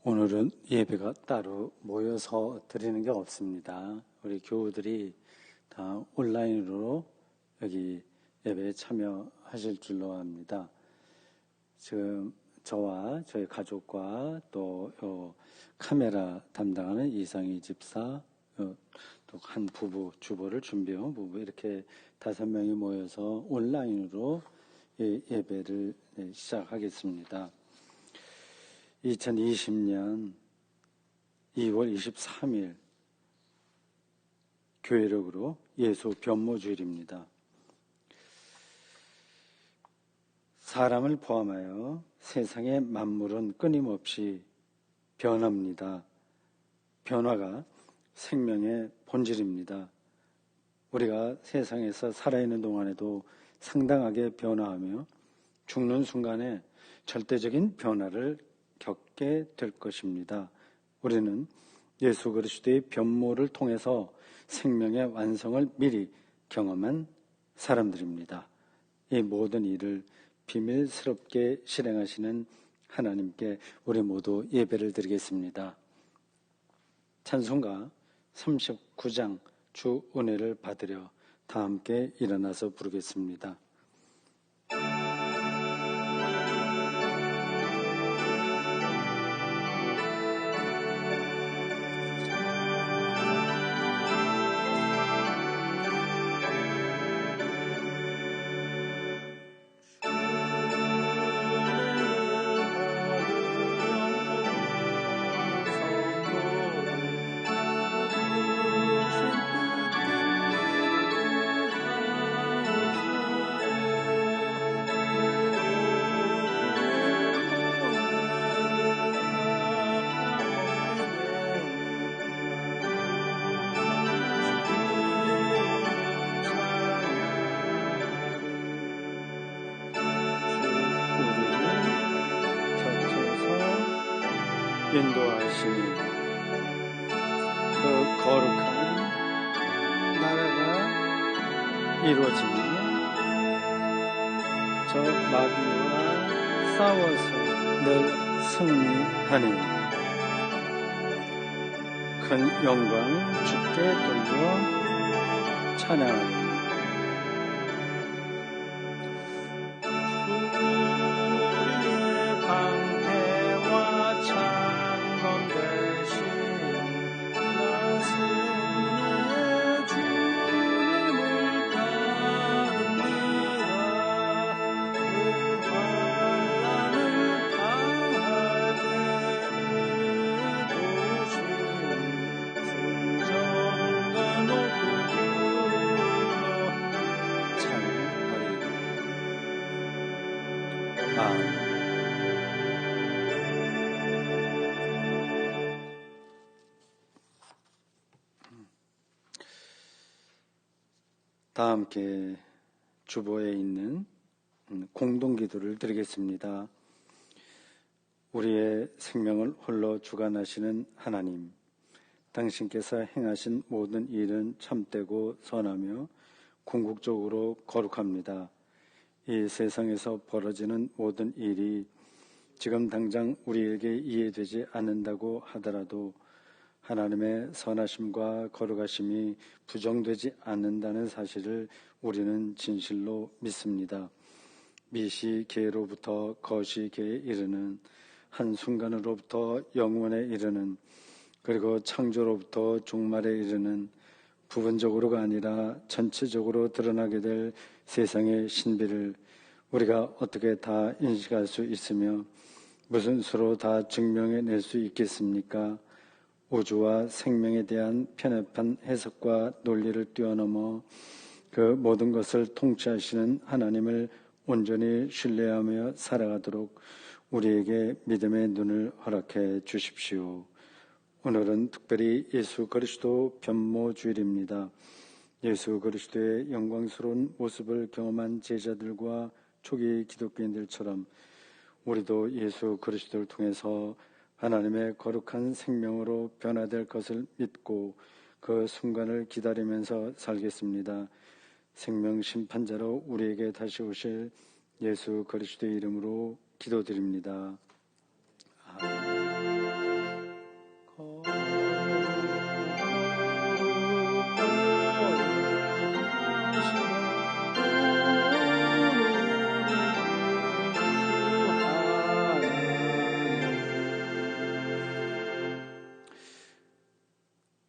오늘은 예배가 따로 모여서 드리는 게 없습니다. 우리 교우들이 다 온라인으로 여기 예배에 참여하실 줄로 압니다. 지금 저와 저희 가족과 또 카메라 담당하는 이상희 집사, 또 한 부부, 주보를 준비한 부부 이렇게 5명이 모여서 온라인으로 예배를 시작하겠습니다. 2020년 2월 23일 교회력으로 예수 변모주일입니다. 사람을 포함하여 세상의 만물은 끊임없이 변합니다. 변화가 생명의 본질입니다. 우리가 세상에서 살아있는 동안에도 상당하게 변화하며 죽는 순간에 절대적인 변화를 겪게 될 것입니다. 우리는 예수 그리스도의 변모를 통해서 생명의 완성을 미리 경험한 사람들입니다. 이 모든 일을 비밀스럽게 실행하시는 하나님께 우리 모두 예배를 드리겠습니다. 찬송가 39장 주 은혜를 받으려 다 함께 일어나서 부르겠습니다. 인도하시니 그 거룩한 나라가 이루어지며 저 마귀와 싸워서 늘 승리하니 큰 영광 주께 돌려 찬양하니 다 함께 주보에 있는 공동기도를 드리겠습니다. 우리의 생명을 홀로 주관하시는 하나님, 당신께서 행하신 모든 일은 참되고 선하며 궁극적으로 거룩합니다. 이 세상에서 벌어지는 모든 일이 지금 당장 우리에게 이해되지 않는다고 하더라도 하나님의 선하심과 거룩하심이 부정되지 않는다는 사실을 우리는 진실로 믿습니다. 미시계로부터 거시계에 이르는 한순간으로부터 영원에 이르는 그리고 창조로부터 종말에 이르는 부분적으로가 아니라 전체적으로 드러나게 될 세상의 신비를 우리가 어떻게 다 인식할 수 있으며 무슨 수로 다 증명해낼 수 있겠습니까? 우주와 생명에 대한 편협한 해석과 논리를 뛰어넘어 그 모든 것을 통치하시는 하나님을 온전히 신뢰하며 살아가도록 우리에게 믿음의 눈을 허락해 주십시오. 오늘은 특별히 예수 그리스도 변모주일입니다. 예수 그리스도의 영광스러운 모습을 경험한 제자들과 초기 기독교인들처럼 우리도 예수 그리스도를 통해서 하나님의 거룩한 생명으로 변화될 것을 믿고 그 순간을 기다리면서 살겠습니다. 생명 심판자로 우리에게 다시 오실 예수 그리스도의 이름으로 기도드립니다. 아멘.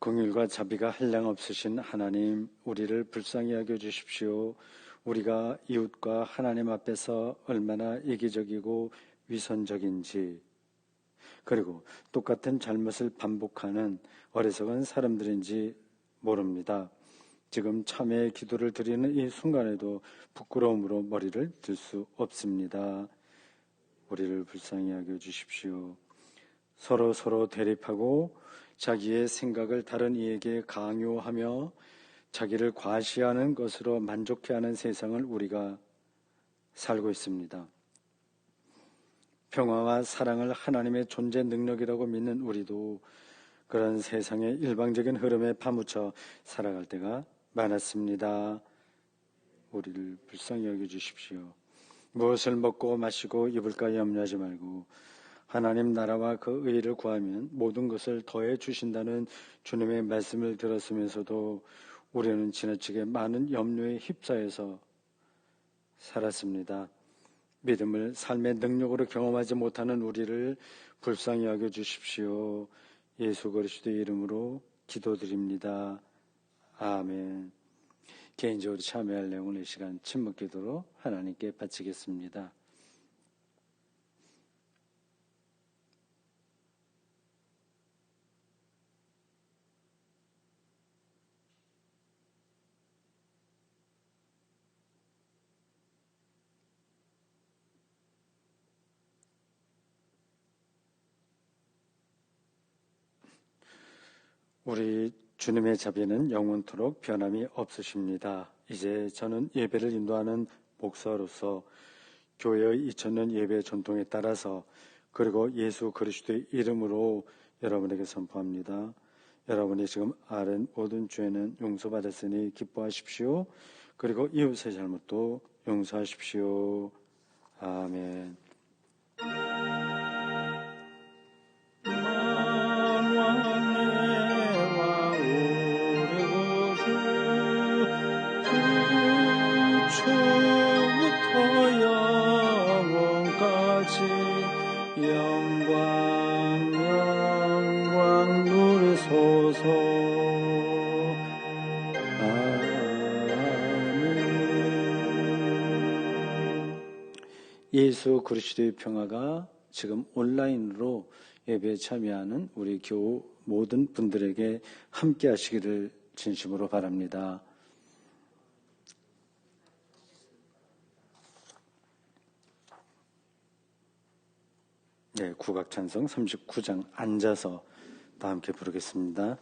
긍휼과 자비가 한량없으신 하나님, 우리를 불쌍히 여겨 주십시오. 우리가 이웃과 하나님 앞에서 얼마나 이기적이고 위선적인지, 그리고 똑같은 잘못을 반복하는 어리석은 사람들인지 모릅니다. 지금 참회의 기도를 드리는 이 순간에도 부끄러움으로 머리를 들 수 없습니다. 우리를 불쌍히 여겨 주십시오. 서로 대립하고 자기의 생각을 다른 이에게 강요하며 자기를 과시하는 것으로 만족해하는 세상을 우리가 살고 있습니다. 평화와 사랑을 하나님의 존재 능력이라고 믿는 우리도 그런 세상의 일방적인 흐름에 파묻혀 살아갈 때가 많았습니다. 우리를 불쌍히 여겨 주십시오. 무엇을 먹고 마시고 입을까 염려하지 말고 하나님 나라와 그 의를 구하면 모든 것을 더해 주신다는 주님의 말씀을 들었으면서도 우리는 지나치게 많은 염려에 휩싸여서 살았습니다. 믿음을 삶의 능력으로 경험하지 못하는 우리를 불쌍히 여겨 주십시오. 예수 그리스도의 이름으로 기도드립니다. 아멘. 개인적으로 참여할 내용은 이 시간 침묵 기도로 하나님께 바치겠습니다. 우리 주님의 자비는 영원토록 변함이 없으십니다. 이제 저는 예배를 인도하는 목사로서 교회의 2000년 예배 전통에 따라서 그리고 예수 그리스도의 이름으로 여러분에게 선포합니다. 여러분이 지금 아는 모든 죄는 용서받았으니 기뻐하십시오. 그리고 이웃의 잘못도 용서하십시오. 아멘. 처음부터 영원까지 영광 누리소서. 아멘. 예수 그리스도의 평화가 지금 온라인으로 예배에 참여하는 우리 교우 모든 분들에게 함께 하시기를 진심으로 바랍니다. 네, 국악찬송 39장 앉아서 다 함께 부르겠습니다.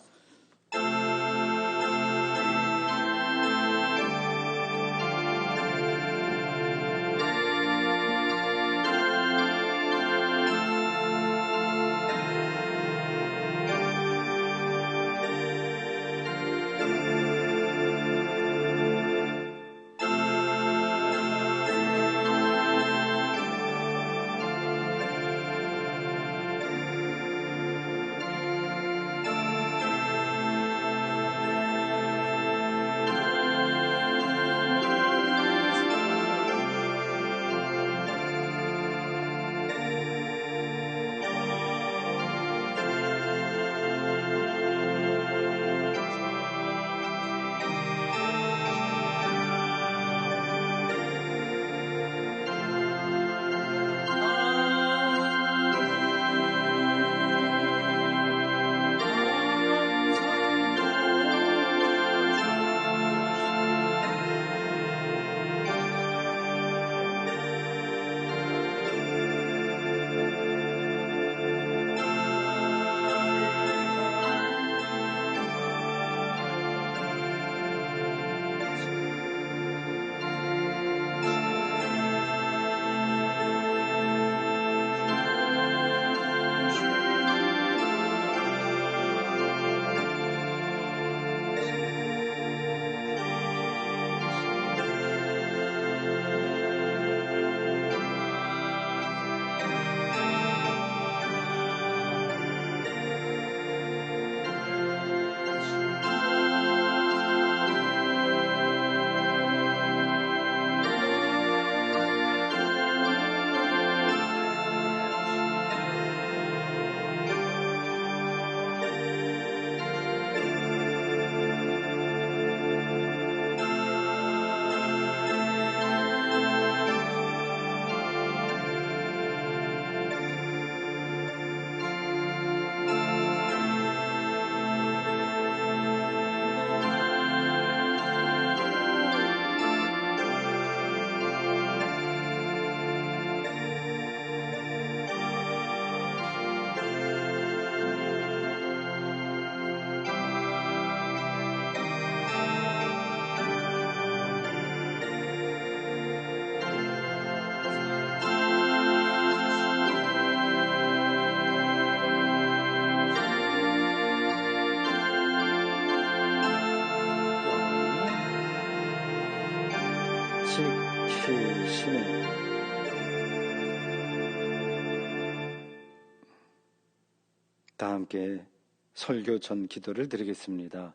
다 함께 설교 전 기도를 드리겠습니다.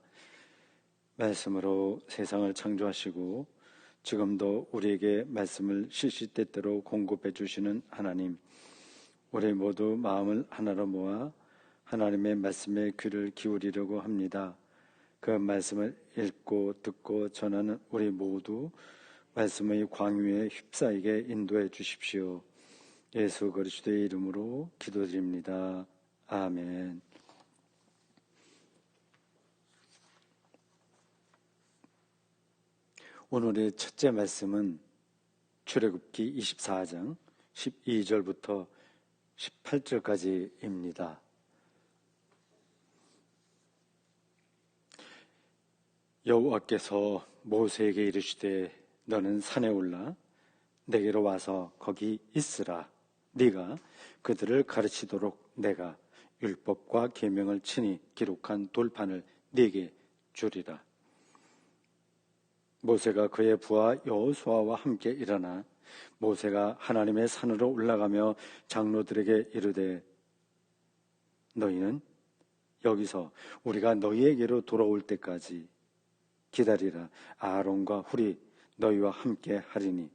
말씀으로 세상을 창조하시고 지금도 우리에게 말씀을 시시때때로 공급해 주시는 하나님, 우리 모두 마음을 하나로 모아 하나님의 말씀에 귀를 기울이려고 합니다. 그 말씀을 읽고 듣고 전하는 우리 모두 말씀의 광유에 휩싸이게 인도해 주십시오. 예수 그리스도의 이름으로 기도드립니다. 아멘. 오늘의 첫째 말씀은 출애굽기 24장 12절부터 18절까지입니다. 여호와께서 모세에게 이르시되 너는 산에 올라 내게로 와서 거기 있으라. 네가 그들을 가르치도록 내가 율법과 계명을 친히 기록한 돌판을 네게 주리라. 모세가 그의 부하 여호수아와 함께 일어나 모세가 하나님의 산으로 올라가며 장로들에게 이르되 너희는 여기서 우리가 너희에게로 돌아올 때까지 기다리라. 아론과 훌이 너희와 함께 하리니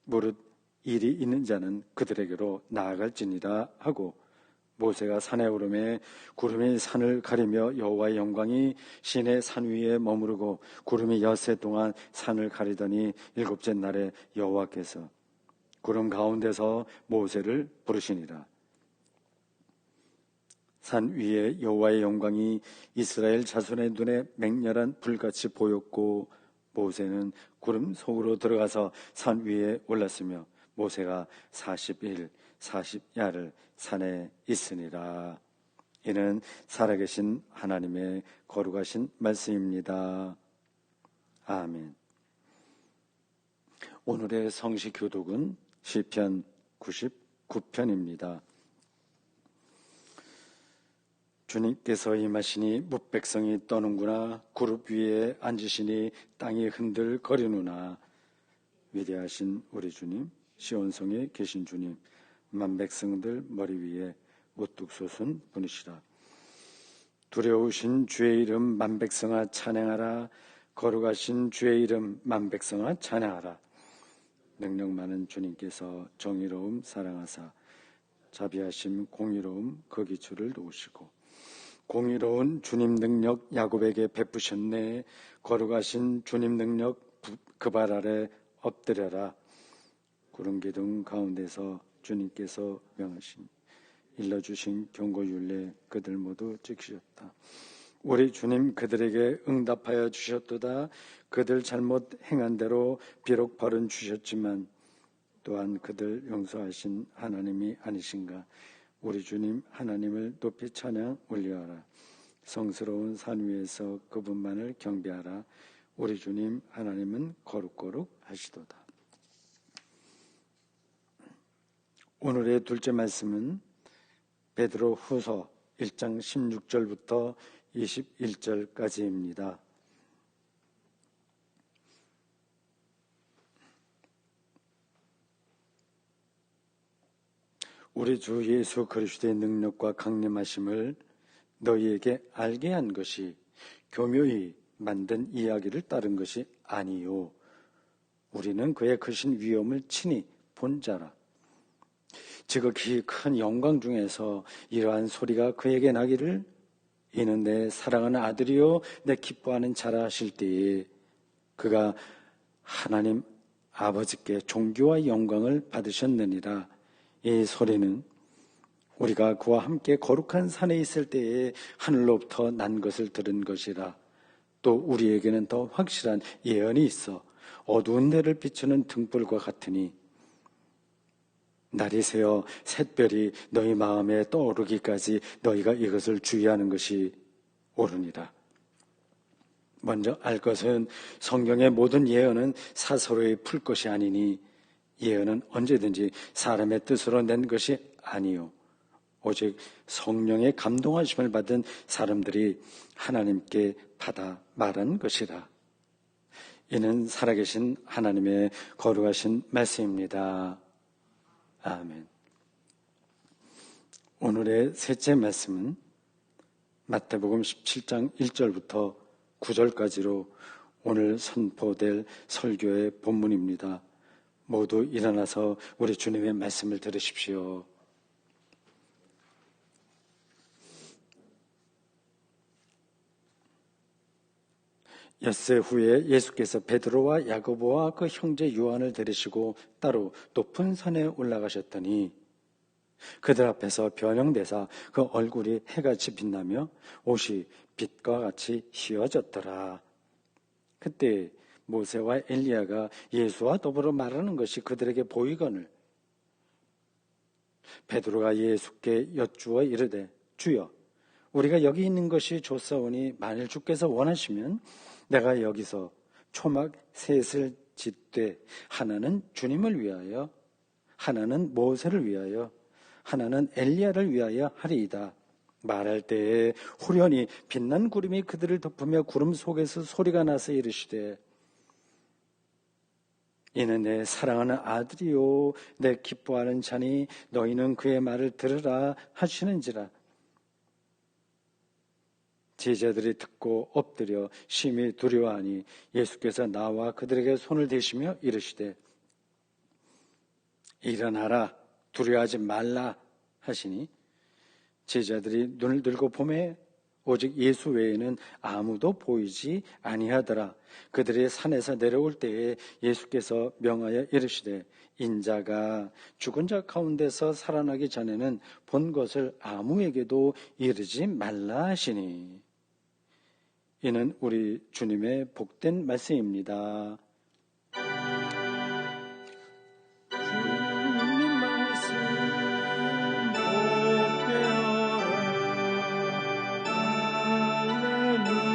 무릇 일이 있는 자는 그들에게로 나아갈지니라 하고 모세가 산에 오르매 구름이 산을 가리며 여호와의 영광이 시내 산 위에 머무르고 구름이 엿새 동안 산을 가리더니 일곱째 날에 여호와께서 구름 가운데서 모세를 부르시니라. 산 위에 여호와의 영광이 이스라엘 자손의 눈에 맹렬한 불같이 보였고 모세는 구름 속으로 들어가서 산 위에 올랐으며 모세가 40일 40야를 산에 있으니라. 이는 살아계신 하나님의 거룩하신 말씀입니다. 아멘. 오늘의 성시 교독은 시편 99편입니다. 주님께서 임하시니 뭇백성이 떠는구나. 구룹 위에 앉으시니 땅이 흔들거리누나. 위대하신 우리 주님, 시온성에 계신 주님, 만백성들 머리 위에 우뚝 솟은 분이시라. 두려우신 주의 이름 만백성아 찬양하라. 거룩하신 주의 이름 만백성아 찬양하라. 능력 많은 주님께서 정의로움 사랑하사 자비하심 공의로움 그 기초를 놓으시고 공의로운 주님 능력 야곱에게 베푸셨네. 거룩하신 주님 능력 그 발 아래 엎드려라. 구름 기둥 가운데서 주님께서 명하신 일러주신 경고율례 그들 모두 지키셨다. 우리 주님 그들에게 응답하여 주셨도다. 그들 잘못 행한 대로 비록 벌은 주셨지만 또한 그들 용서하신 하나님이 아니신가. 우리 주님 하나님을 높이 찬양 올려하라. 성스러운 산 위에서 그분만을 경배하라. 우리 주님 하나님은 거룩거룩 하시도다. 오늘의 둘째 말씀은 베드로 후서 1장 16절부터 21절까지입니다. 우리 주 예수 그리스도의 능력과 강림하심을 너희에게 알게 한 것이 교묘히 만든 이야기를 따른 것이 아니요. 우리는 그의 크신 위엄을 친히 본 자라. 지극히 큰 영광 중에서 이러한 소리가 그에게 나기를 이는 내 사랑하는 아들이요 내 기뻐하는 자라 하실 때에 그가 하나님 아버지께 존귀와 영광을 받으셨느니라. 이 소리는 우리가 그와 함께 거룩한 산에 있을 때에 하늘로부터 난 것을 들은 것이라. 또 우리에게는 더 확실한 예언이 있어 어두운 데를 비추는 등불과 같으니 날이 새어 샛별이 너희 마음에 떠오르기까지 너희가 이것을 주의하는 것이 옳으니라. 먼저 알 것은 성경의 모든 예언은 사서로이 풀 것이 아니니 예언은 언제든지 사람의 뜻으로 낸 것이 아니요 오직 성령의 감동하심을 받은 사람들이 하나님께 받아 말한 것이라. 이는 살아계신 하나님의 거룩하신 말씀입니다. 아멘. 오늘의 셋째 말씀은 마태복음 17장 1절부터 9절까지로 오늘 선포될 설교의 본문입니다. 모두 일어나서 우리 주님의 말씀을 들으십시오. 엿새 후에 예수께서 베드로와 야고보와 그 형제 요한을 데리시고 따로 높은 산에 올라가셨더니 그들 앞에서 변형되사 그 얼굴이 해같이 빛나며 옷이 빛과 같이 휘어졌더라. 그때 모세와 엘리야가 예수와 더불어 말하는 것이 그들에게 보이거늘 베드로가 예수께 여쭈어 이르되 주여 우리가 여기 있는 것이 좋사오니 만일 주께서 원하시면 내가 여기서 초막 셋을 짓되 하나는 주님을 위하여 하나는 모세를 위하여 하나는 엘리야를 위하여 하리이다. 말할 때에 후련히 빛난 구름이 그들을 덮으며 구름 속에서 소리가 나서 이르시되 이는 내 사랑하는 아들이요 내 기뻐하는 자니 너희는 그의 말을 들으라 하시는지라. 제자들이 듣고 엎드려 심히 두려워하니 예수께서 나와 그들에게 손을 대시며 이르시되 일어나라 두려워하지 말라 하시니 제자들이 눈을 들고 보매 오직 예수 외에는 아무도 보이지 아니하더라. 그들이 산에서 내려올 때에 예수께서 명하여 이르시되 인자가 죽은 자 가운데서 살아나기 전에는 본 것을 아무에게도 이르지 말라 하시니 이는 우리 주님의 복된 말씀입니다. 주님 말씀 복되어라. 할렐루야.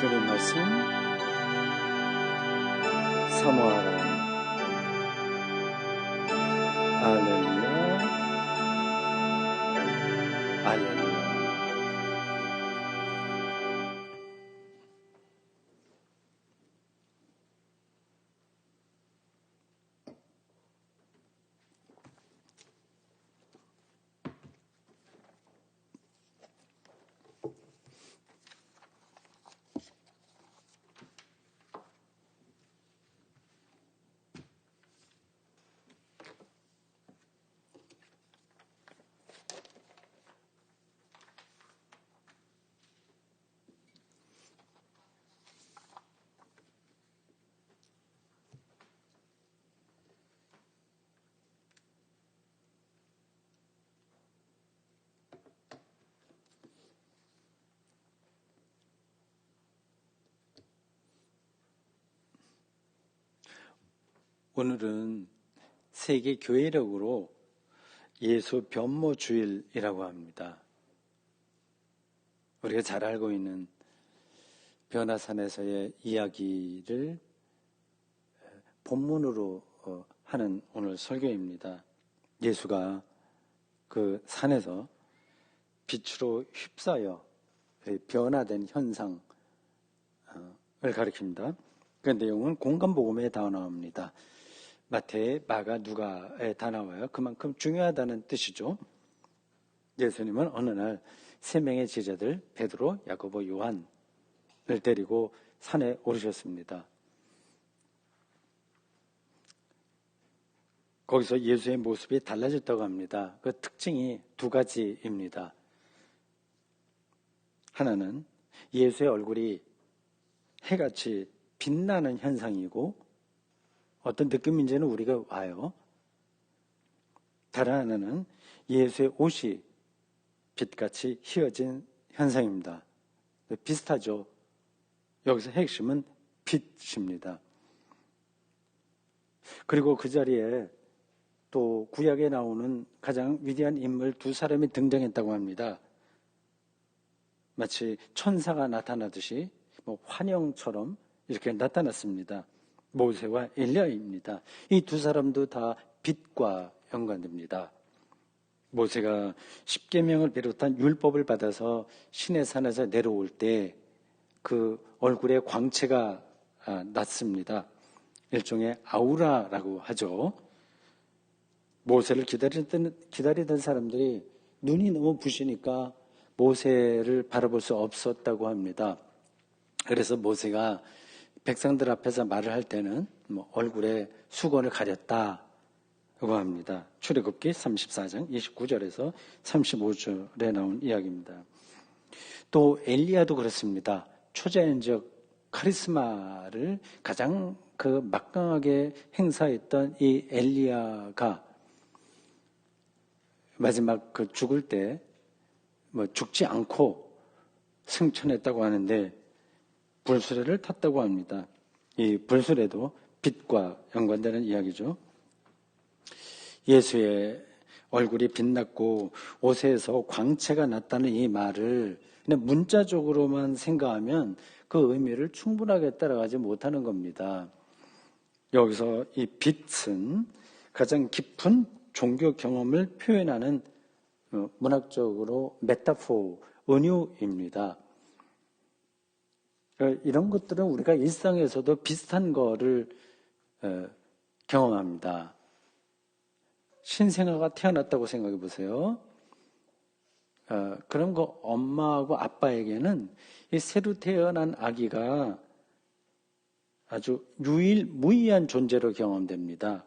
주님 말씀 사모하라. 할렐루야. 할렐루야. 오늘은 세계 교회력으로 예수 변모 주일이라고 합니다. 우리가 잘 알고 있는 변화산에서의 이야기를 본문으로 하는 오늘 설교입니다. 예수가 그 산에서 빛으로 휩싸여 변화된 현상을 가리킵니다. 그 내용은 공간복음에 다 나옵니다. 마태, 마가, 누가에 다 나와요. 그만큼 중요하다는 뜻이죠. 예수님은 어느 날 세 명의 제자들 베드로, 야고보, 요한을 데리고 산에 오르셨습니다. 거기서 예수의 모습이 달라졌다고 합니다. 그 특징이 두 가지입니다. 하나는 예수의 얼굴이 해같이 빛나는 현상이고 어떤 느낌인지는 우리가 와요. 다른 하나는 예수의 옷이 빛같이 휘어진 현상입니다. 비슷하죠. 여기서 핵심은 빛입니다. 그리고 그 자리에 또 구약에 나오는 가장 위대한 인물 두 사람이 등장했다고 합니다. 마치 천사가 나타나듯이 환영처럼 이렇게 나타났습니다. 모세와 엘리야입니다. 이 두 사람도 다 빛과 연관됩니다. 모세가 십계명을 비롯한 율법을 받아서 시내산에서 내려올 때 그 얼굴에 광채가 났습니다. 일종의 아우라라고 하죠. 모세를 기다리던 사람들이 눈이 너무 부시니까 모세를 바라볼 수 없었다고 합니다. 그래서 모세가 백성들 앞에서 말을 할 때는 얼굴에 수건을 가렸다고 합니다. 출애굽기 34장 29절에서 35절에 나온 이야기입니다. 또 엘리야도 그렇습니다. 초자연적 카리스마를 가장 막강하게 행사했던 이 엘리야가 마지막 죽을 때 죽지 않고 승천했다고 하는데 불수레를 탔다고 합니다. 이 불수레도 빛과 연관되는 이야기죠. 예수의 얼굴이 빛났고 옷에서 광채가 났다는 이 말을 그냥 문자적으로만 생각하면 그 의미를 충분하게 따라가지 못하는 겁니다. 여기서 이 빛은 가장 깊은 종교 경험을 표현하는 문학적으로 메타포, 은유입니다. 이런 것들은 우리가 일상에서도 비슷한 거를 경험합니다. 신생아가 태어났다고 생각해 보세요. 그런 거 엄마하고 아빠에게는 이 새로 태어난 아기가 아주 유일무이한 존재로 경험됩니다.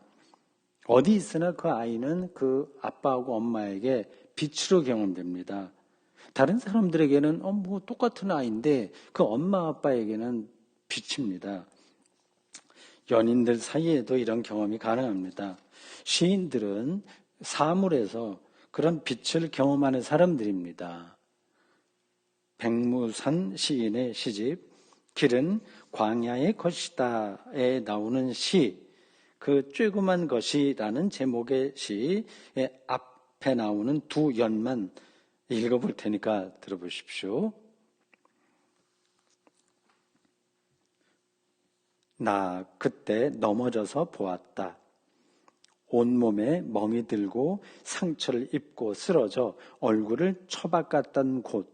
어디 있으나 그 아이는 그 아빠하고 엄마에게 빛으로 경험됩니다. 다른 사람들에게는 똑같은 아이인데 그 엄마 아빠에게는 빛입니다. 연인들 사이에도 이런 경험이 가능합니다. 시인들은 사물에서 그런 빛을 경험하는 사람들입니다. 백무산 시인의 시집 길은 광야의 것이다에 나오는 시, 그 쬐그만 것이라는 제목의 시의 앞에 나오는 두 연만 읽어볼 테니까 들어보십시오. 나 그때 넘어져서 보았다. 온몸에 멍이 들고 상처를 입고 쓰러져 얼굴을 처박았던 곳,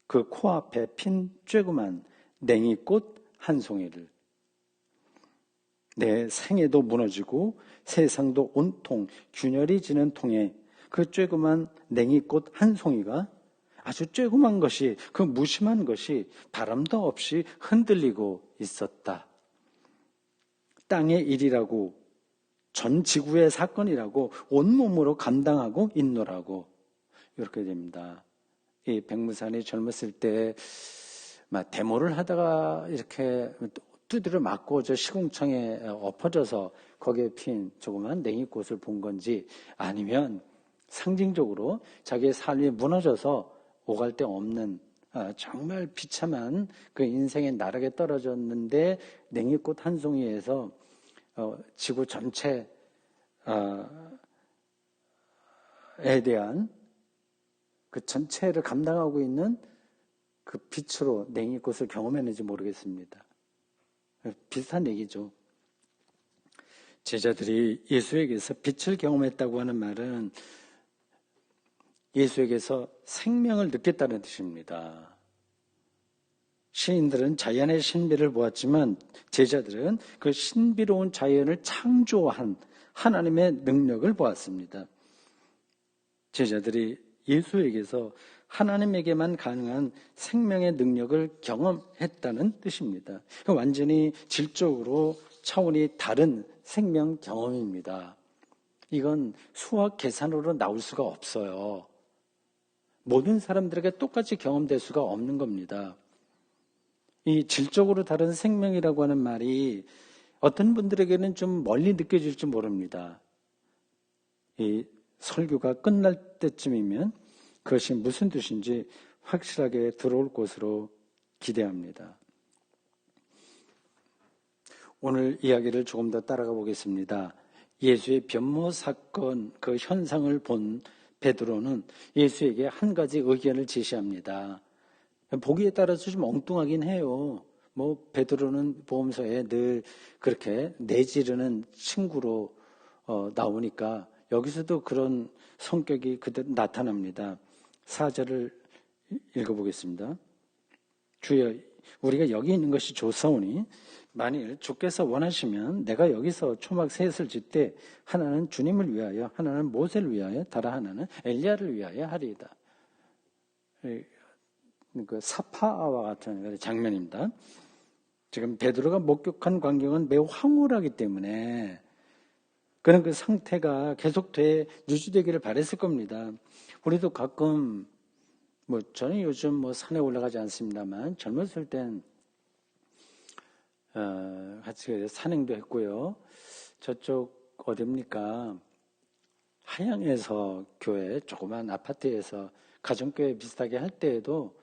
그 코앞에 핀 쬐그만 냉이꽃 한 송이를. 내 생애도 무너지고 세상도 온통 균열이 지는 통에 그 쬐그만 냉이꽃 한 송이가 아주 쬐그만 것이, 그 무심한 것이 바람도 없이 흔들리고 있었다. 땅의 일이라고, 전 지구의 사건이라고 온몸으로 감당하고 있노라고. 이렇게 됩니다. 이 백무산이 젊었을 때 막 데모를 하다가 이렇게 두드려 맞고 저 시궁창에 엎어져서 거기에 핀 조그만 냉이꽃을 본 건지, 아니면 상징적으로 자기의 삶이 무너져서 오갈 데 없는 정말 비참한 그 인생의 나락에 떨어졌는데 냉이꽃 한 송이에서 지구 전체에 대한 그 전체를 감당하고 있는 그 빛으로 냉이꽃을 경험했는지 모르겠습니다. 비슷한 얘기죠. 제자들이 예수에게서 빛을 경험했다고 하는 말은 예수에게서 생명을 느꼈다는 뜻입니다. 시인들은 자연의 신비를 보았지만 제자들은 그 신비로운 자연을 창조한 하나님의 능력을 보았습니다. 제자들이 예수에게서 하나님에게만 가능한 생명의 능력을 경험했다는 뜻입니다. 완전히 질적으로 차원이 다른 생명 경험입니다. 이건 수학 계산으로 나올 수가 없어요. 모든 사람들에게 똑같이 경험될 수가 없는 겁니다. 이 질적으로 다른 생명이라고 하는 말이 어떤 분들에게는 좀 멀리 느껴질지 모릅니다. 이 설교가 끝날 때쯤이면 그것이 무슨 뜻인지 확실하게 들어올 것으로 기대합니다. 오늘 이야기를 조금 더 따라가 보겠습니다. 예수의 변모 사건 그 현상을 본 베드로는 예수에게 한 가지 의견을 제시합니다. 보기에 따라서 좀 엉뚱하긴 해요. 베드로는 보험서에 늘 그렇게 내지르는 친구로 나오니까 여기서도 그런 성격이 그대로 나타납니다. 4절을 읽어보겠습니다. 주여, 우리가 여기 있는 것이 좋사오니 만일 주께서 원하시면 내가 여기서 초막 셋을 짓되 하나는 주님을 위하여 하나는 모세를 위하여 다른 하나는 엘리야를 위하여 하리이다. 그 사파와 같은 장면입니다. 지금 베드로가 목격한 광경은 매우 황홀하기 때문에 그런 그 상태가 계속돼 유지되기를 바랬을 겁니다. 우리도 가끔 저는 요즘 산에 올라가지 않습니다만 젊었을 땐 같이 산행도 했고요. 저쪽 어딥니까? 하양에서 교회 조그만 아파트에서 가정교회 비슷하게 할 때에도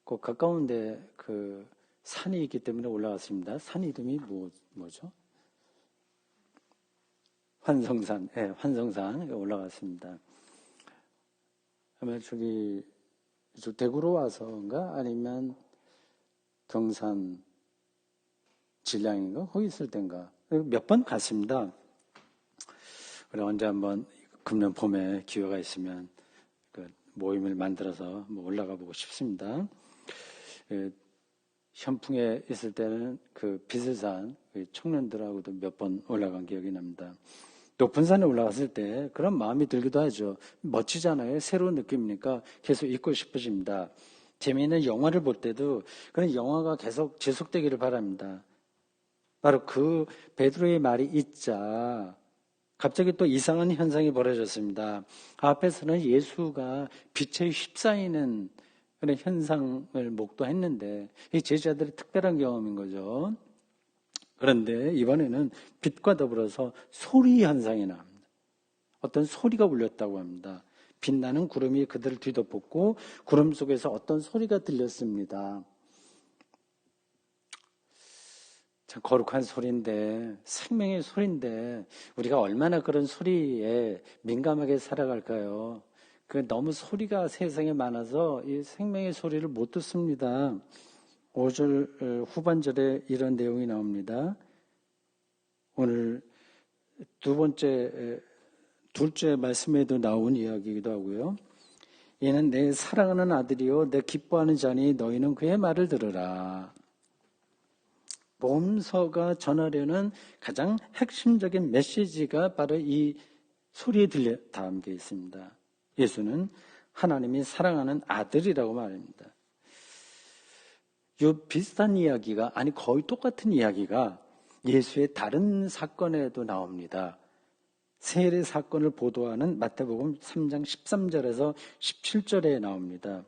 그 가까운데 그 산이 있기 때문에 올라갔습니다. 산 이름이 뭐죠? 환성산, 환성산 올라갔습니다. 아마 저기 대구로 와서인가 아니면 경산 진량인가 거기 있을 땐가 몇 번 갔습니다. 그래 언제 한번 금년 봄에 기회가 있으면 그 모임을 만들어서 올라가 보고 싶습니다. 현풍에 있을 때는 그 비슬산 청년들하고도 몇 번 올라간 기억이 납니다. 높은 산에 올라갔을 때 그런 마음이 들기도 하죠. 멋지잖아요. 새로운 느낌이니까 계속 있고 싶어집니다. 재미있는 영화를 볼 때도 그런 영화가 계속 지속되기를 바랍니다. 바로 그 베드로의 말이 있자 갑자기 또 이상한 현상이 벌어졌습니다. 앞에서는 예수가 빛에 휩싸이는 그런 현상을 목도했는데 이 제자들의 특별한 경험인 거죠. 그런데 이번에는 빛과 더불어서 소리 현상이 나옵니다. 어떤 소리가 울렸다고 합니다. 빛나는 구름이 그들을 뒤덮었고 구름 속에서 어떤 소리가 들렸습니다. 참 거룩한 소리인데 생명의 소리인데 우리가 얼마나 그런 소리에 민감하게 살아갈까요? 너무 소리가 세상에 많아서 이 생명의 소리를 못 듣습니다. 5절 후반절에 이런 내용이 나옵니다. 오늘 둘째 말씀에도 나온 이야기이기도 하고요. 이는 내 사랑하는 아들이요 내 기뻐하는 자니 너희는 그의 말을 들으라. 복음서가 전하려는 가장 핵심적인 메시지가 바로 이 소리에 담겨 있습니다. 예수는 하나님이 사랑하는 아들이라고 말합니다. 이 비슷한 이야기가 거의 똑같은 이야기가 예수의 다른 사건에도 나옵니다. 세례 사건을 보도하는 마태복음 3장 13절에서 17절에 나옵니다.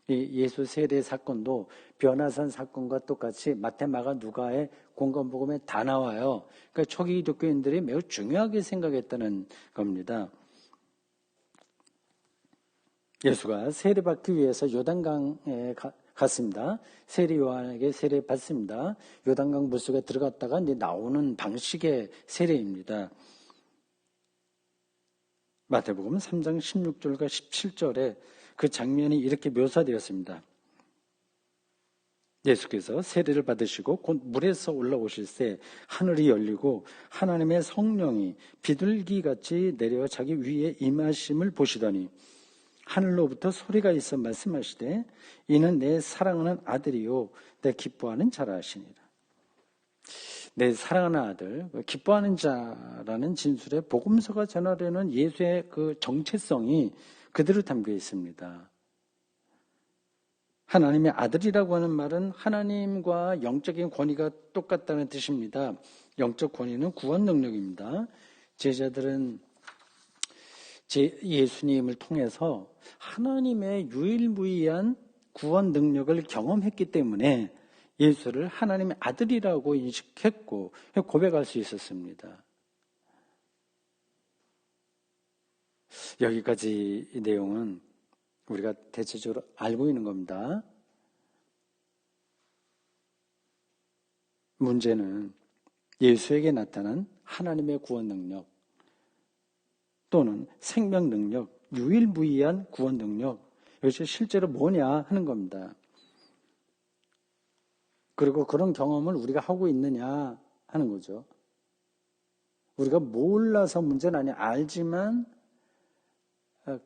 이 예수 세례 사건도 변화산 사건과 똑같이 마태, 마가, 누가의 공관복음에 다 나와요. 그러니까 초기 기독교인들이 매우 중요하게 생각했다는 겁니다. 예수가 세례받기 위해서 요단강에 갔습니다. 세례 요한에게 세례 받습니다. 요단강 물속에 들어갔다가 이제 나오는 방식의 세례입니다. 마태복음 3장 16절과 17절에 그 장면이 이렇게 묘사되었습니다. 예수께서 세례를 받으시고 곧 물에서 올라오실 때 하늘이 열리고 하나님의 성령이 비둘기같이 내려 자기 위에 임하심을 보시더니 하늘로부터 소리가 있어 말씀하시되 이는 내 사랑하는 아들이요 내 기뻐하는 자라 하시니라. 내 사랑하는 아들, 기뻐하는 자라는 진술에 복음서가 전하려는 예수의 그 정체성이 그대로 담겨 있습니다. 하나님의 아들이라고 하는 말은 하나님과 영적인 권위가 똑같다는 뜻입니다. 영적 권위는 구원 능력입니다. 제자들은 예수님을 통해서 하나님의 유일무이한 구원 능력을 경험했기 때문에 예수를 하나님의 아들이라고 인식했고 고백할 수 있었습니다. 여기까지 이 내용은 우리가 대체적으로 알고 있는 겁니다. 문제는 예수에게 나타난 하나님의 구원 능력 또는 생명 능력, 유일무이한 구원 능력, 이것이 실제로 뭐냐 하는 겁니다. 그리고 그런 경험을 우리가 하고 있느냐 하는 거죠. 우리가 몰라서 문제는 아니야. 알지만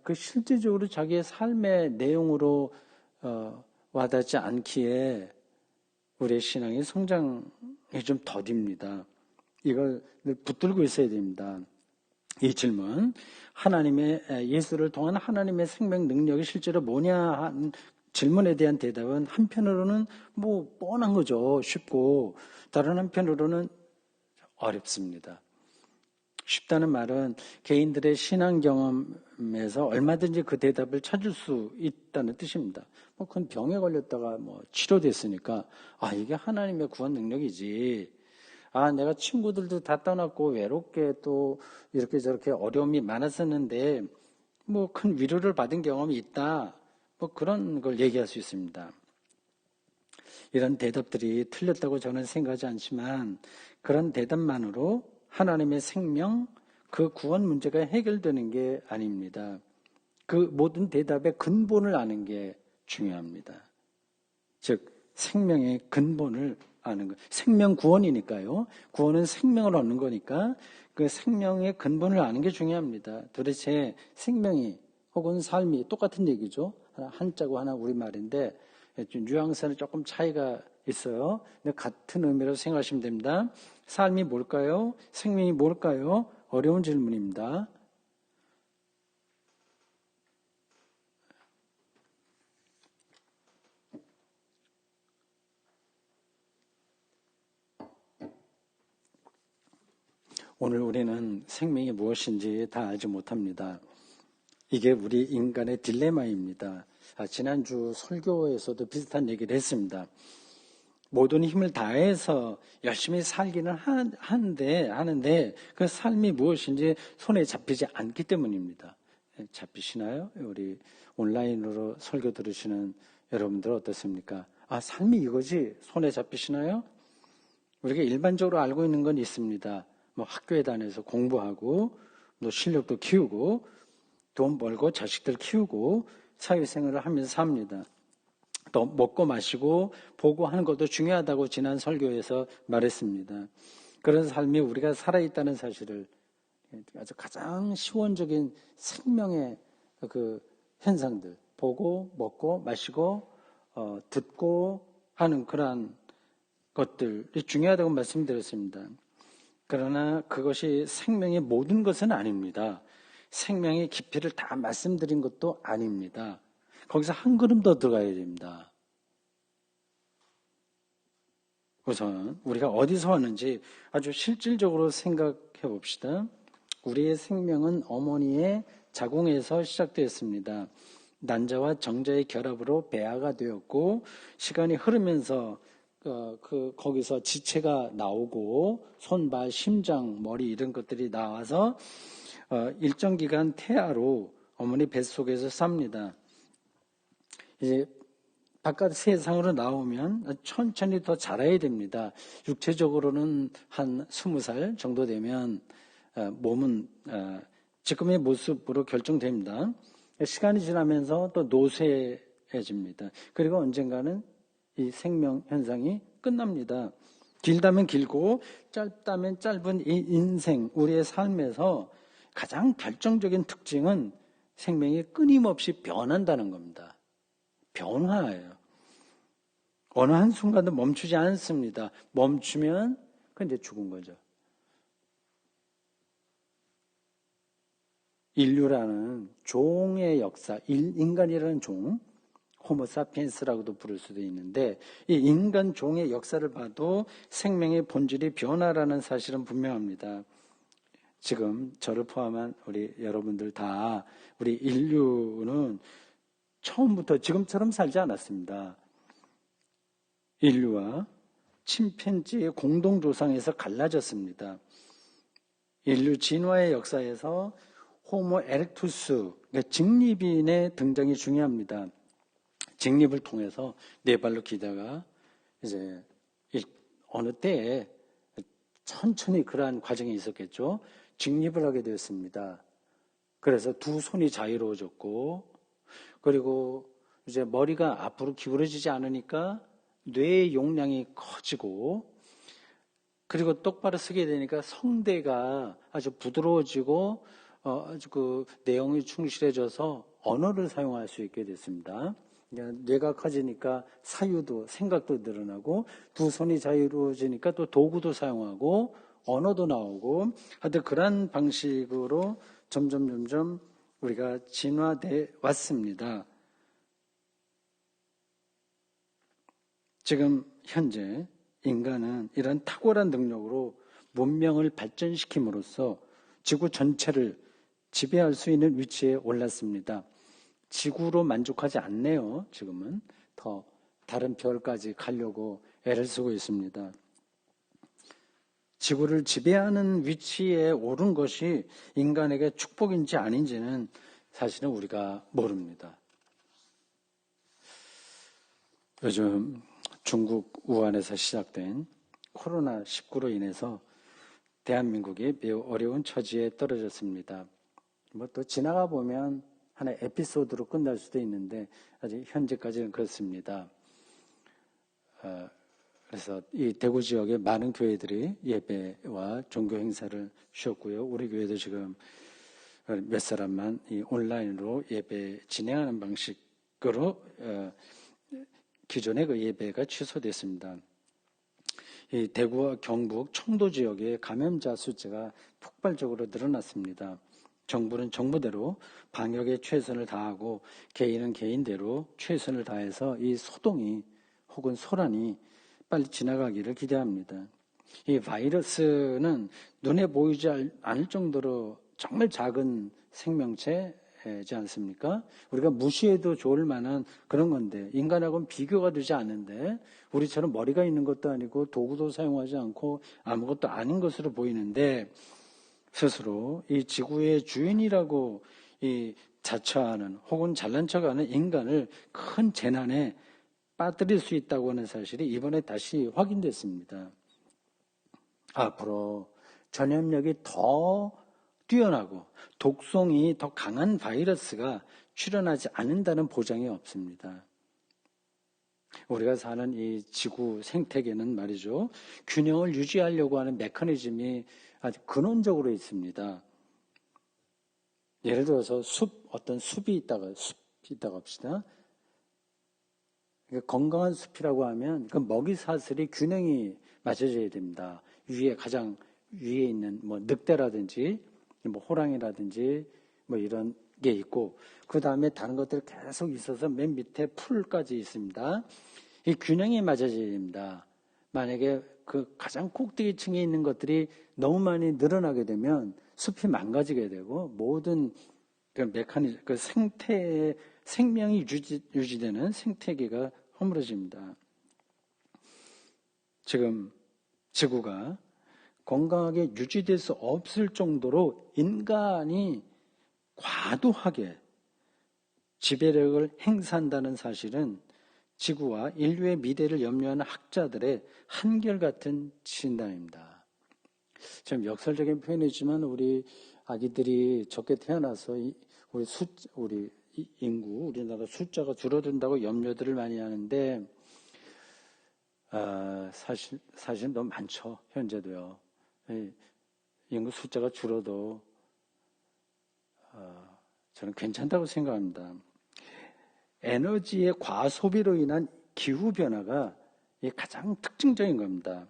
그 실제적으로 자기의 삶의 내용으로 와닿지 않기에 우리의 신앙의 성장에 좀 더딥니다. 이걸 늘 붙들고 있어야 됩니다. 이 질문, 예수를 통한 하나님의 생명 능력이 실제로 뭐냐 한 질문에 대한 대답은 한편으로는 뭐 뻔한 거죠. 쉽고, 다른 한편으로는 어렵습니다. 쉽다는 말은 개인들의 신앙 경험에서 얼마든지 그 대답을 찾을 수 있다는 뜻입니다. 그건 병에 걸렸다가 치료됐으니까, 이게 하나님의 구원 능력이지. 내가 친구들도 다 떠났고 외롭게 또 이렇게 저렇게 어려움이 많았었는데 큰 위로를 받은 경험이 있다. 그런 걸 얘기할 수 있습니다. 이런 대답들이 틀렸다고 저는 생각하지 않지만 그런 대답만으로 하나님의 생명, 그 구원 문제가 해결되는 게 아닙니다. 그 모든 대답의 근본을 아는 게 중요합니다. 즉 생명의 근본을 아는 것. 생명 구원이니까요. 구원은 생명을 얻는 거니까 그 생명의 근본을 아는 게 중요합니다. 도대체 생명이 혹은 삶이 똑같은 얘기죠. 하나 한자고 하나 우리말인데 뉘앙스는 조금 차이가 있어요. 근데 같은 의미로 생각하시면 됩니다. 삶이 뭘까요? 생명이 뭘까요? 어려운 질문입니다. 오늘 우리는 생명이 무엇인지 다 알지 못합니다. 이게 우리 인간의 딜레마입니다. 지난주 설교에서도 비슷한 얘기를 했습니다. 모든 힘을 다해서 열심히 살기는 하는데 그 삶이 무엇인지 손에 잡히지 않기 때문입니다. 잡히시나요? 우리 온라인으로 설교 들으시는 여러분들 어떻습니까? 삶이 이거지? 손에 잡히시나요? 우리가 일반적으로 알고 있는 건 있습니다. 학교에 다녀서 공부하고 또 실력도 키우고 돈 벌고 자식들 키우고 사회생활을 하면서 삽니다. 또 먹고 마시고 보고 하는 것도 중요하다고 지난 설교에서 말했습니다. 그런 삶이 우리가 살아있다는 사실을 아주 가장 시원적인 생명의 그 현상들, 보고 먹고 마시고 듣고 하는 그러한 것들이 중요하다고 말씀드렸습니다. 그러나 그것이 생명의 모든 것은 아닙니다. 생명의 깊이를 다 말씀드린 것도 아닙니다. 거기서 한 걸음 더 들어가야 됩니다. 우선 우리가 어디서 왔는지 아주 실질적으로 생각해 봅시다. 우리의 생명은 어머니의 자궁에서 시작되었습니다. 난자와 정자의 결합으로 배아가 되었고 시간이 흐르면서 거기서 지체가 나오고 손, 발, 심장, 머리 이런 것들이 나와서 일정 기간 태아로 어머니 뱃속에서 삽니다. 이제 바깥 세상으로 나오면 천천히 더 자라야 됩니다. 육체적으로는 한 20살 정도 되면 몸은 지금의 모습으로 결정됩니다. 시간이 지나면서 또 노쇠해집니다. 그리고 언젠가는 이 생명 현상이 끝납니다. 길다면 길고 짧다면 짧은 이 인생, 우리의 삶에서 가장 결정적인 특징은 생명이 끊임없이 변한다는 겁니다. 변화예요. 어느 한순간도 멈추지 않습니다. 멈추면 그건 이제 죽은 거죠. 인류라는 종의 역사, 인간이라는 종, 호모사피엔스라고도 부를 수도 있는데 이 인간 종의 역사를 봐도 생명의 본질이 변화라는 사실은 분명합니다. 지금 저를 포함한 우리 여러분들 다 우리 인류는 처음부터 지금처럼 살지 않았습니다. 인류와 침팬지의 공동조상에서 갈라졌습니다. 인류 진화의 역사에서 호모 에렉투스, 직립인의 등장이 중요합니다. 직립을 통해서 네 발로 기다가 이제 어느 때에 천천히 그러한 과정이 있었겠죠. 직립을 하게 되었습니다. 그래서 두 손이 자유로워졌고, 그리고 이제 머리가 앞으로 기울어지지 않으니까 뇌의 용량이 커지고, 그리고 똑바로 쓰게 되니까 성대가 아주 부드러워지고, 아주 그 내용이 충실해져서 언어를 사용할 수 있게 됐습니다. 그러니까 뇌가 커지니까 사유도 생각도 늘어나고 두 손이 자유로워지니까 또 도구도 사용하고 언어도 나오고 하여튼 그런 방식으로 점점 우리가 진화돼 왔습니다. 지금 현재 인간은 이런 탁월한 능력으로 문명을 발전시킴으로써 지구 전체를 지배할 수 있는 위치에 올랐습니다. 지구로 만족하지 않네요. 지금은 더 다른 별까지 가려고 애를 쓰고 있습니다. 지구를 지배하는 위치에 오른 것이 인간에게 축복인지 아닌지는 사실은 우리가 모릅니다. 요즘 중국 우한에서 시작된 코로나19로 인해서 대한민국이 매우 어려운 처지에 떨어졌습니다. 뭐 또 지나가 보면 하나의 에피소드로 끝날 수도 있는데 아직 현재까지는 그렇습니다. 그래서 이 대구 지역의 많은 교회들이 예배와 종교 행사를 쉬었고요. 우리 교회도 지금 몇 사람만 이 온라인으로 예배 진행하는 방식으로 기존의 그 예배가 취소됐습니다. 이 대구와 경북 청도 지역의 감염자 숫자가 폭발적으로 늘어났습니다. 정부는 정부대로 방역에 최선을 다하고 개인은 개인대로 최선을 다해서 이 소동이 혹은 소란이 빨리 지나가기를 기대합니다. 이 바이러스는 눈에 보이지 않을 정도로 정말 작은 생명체지 않습니까? 우리가 무시해도 좋을 만한 그런 건데 인간하고는 비교가 되지 않는데 우리처럼 머리가 있는 것도 아니고 도구도 사용하지 않고 아무것도 아닌 것으로 보이는데 스스로 이 지구의 주인이라고 이 자처하는 혹은 잘난 척하는 인간을 큰 재난에 빠뜨릴 수 있다고 하는 사실이 이번에 다시 확인됐습니다. 앞으로 전염력이 더 뛰어나고 독성이 더 강한 바이러스가 출현하지 않는다는 보장이 없습니다. 우리가 사는 이 지구 생태계는 말이죠. 균형을 유지하려고 하는 메커니즘이 아주 근원적으로 있습니다. 예를 들어서 어떤 숲이 있다가 합시다. 건강한 숲이라고 하면 그 먹이 사슬이 균형이 맞춰져야 됩니다. 가장 위에 있는 뭐 늑대라든지 뭐 호랑이라든지 뭐 이런 게 있고 그 다음에 다른 것들이 계속 있어서 맨 밑에 풀까지 있습니다. 이 균형이 맞아져야 됩니다. 만약에 그 가장 꼭대기층에 있는 것들이 너무 많이 늘어나게 되면 숲이 망가지게 되고 모든 그 메커니즘, 그 생명이 유지되는 생태계가 허물어집니다. 지금 지구가 건강하게 유지될 수 없을 정도로 인간이 과도하게 지배력을 행사한다는 사실은 지구와 인류의 미래를 염려하는 학자들의 한결같은 진단입니다. 좀 역설적인 표현이지만 우리 아기들이 적게 태어나서 우리 인구, 우리나라 숫자가 줄어든다고 염려들을 많이 하는데 사실 너무 많죠. 현재도요. 인구 숫자가 줄어도 저는 괜찮다고 생각합니다. 에너지의 과소비로 인한 기후변화가 가장 특징적인 겁니다.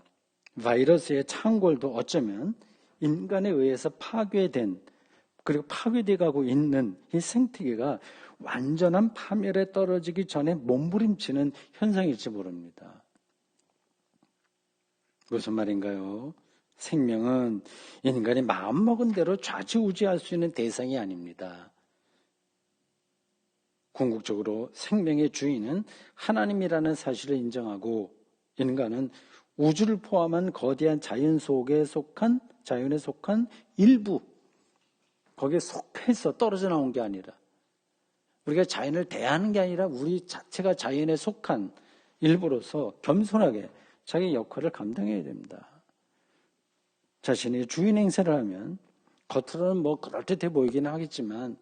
바이러스의 창궐도 어쩌면 인간에 의해서 파괴된 그리고 파괴돼 가고 있는 이 생태계가 완전한 파멸에 떨어지기 전에 몸부림치는 현상일지 모릅니다. 무슨 말인가요? 생명은 인간이 마음먹은 대로 좌지우지할 수 있는 대상이 아닙니다. 궁극적으로 생명의 주인은 하나님이라는 사실을 인정하고 인간은 우주를 포함한 거대한 자연에 속한 일부, 거기에 속해서 떨어져 나온 게 아니라 우리가 자연을 대하는 게 아니라 우리 자체가 자연에 속한 일부로서 겸손하게 자기 역할을 감당해야 됩니다. 자신이 주인 행세를 하면 겉으로는 뭐 그럴듯해 보이기는 하겠지만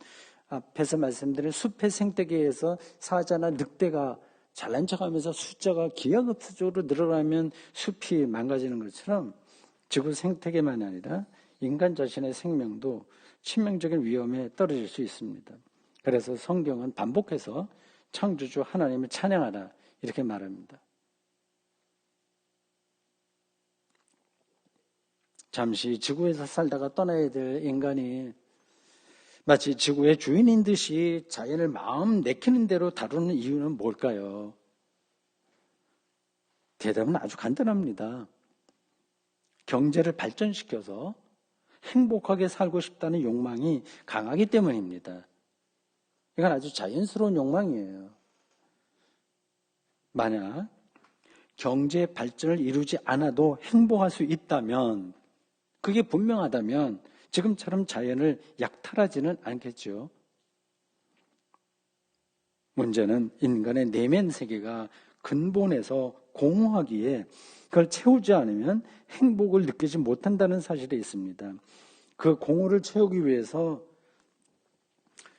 앞에서 말씀드린 숲의 생태계에서 사자나 늑대가 잘난 척하면서 숫자가 기하급수적으로 늘어나면 숲이 망가지는 것처럼 지구 생태계만 아니라 인간 자신의 생명도 치명적인 위험에 떨어질 수 있습니다. 그래서 성경은 반복해서 창조주 하나님을 찬양하라 이렇게 말합니다. 잠시 지구에서 살다가 떠나야 될 인간이 마치 지구의 주인인 듯이 자연을 마음 내키는 대로 다루는 이유는 뭘까요? 대답은 아주 간단합니다. 경제를 발전시켜서 행복하게 살고 싶다는 욕망이 강하기 때문입니다. 이건 아주 자연스러운 욕망이에요. 만약 경제 발전을 이루지 않아도 행복할 수 있다면, 그게 분명하다면 지금처럼 자연을 약탈하지는 않겠죠. 문제는 인간의 내면 세계가 근본에서 공허하기에 그걸 채우지 않으면 행복을 느끼지 못한다는 사실이 있습니다. 그 공허를 채우기 위해서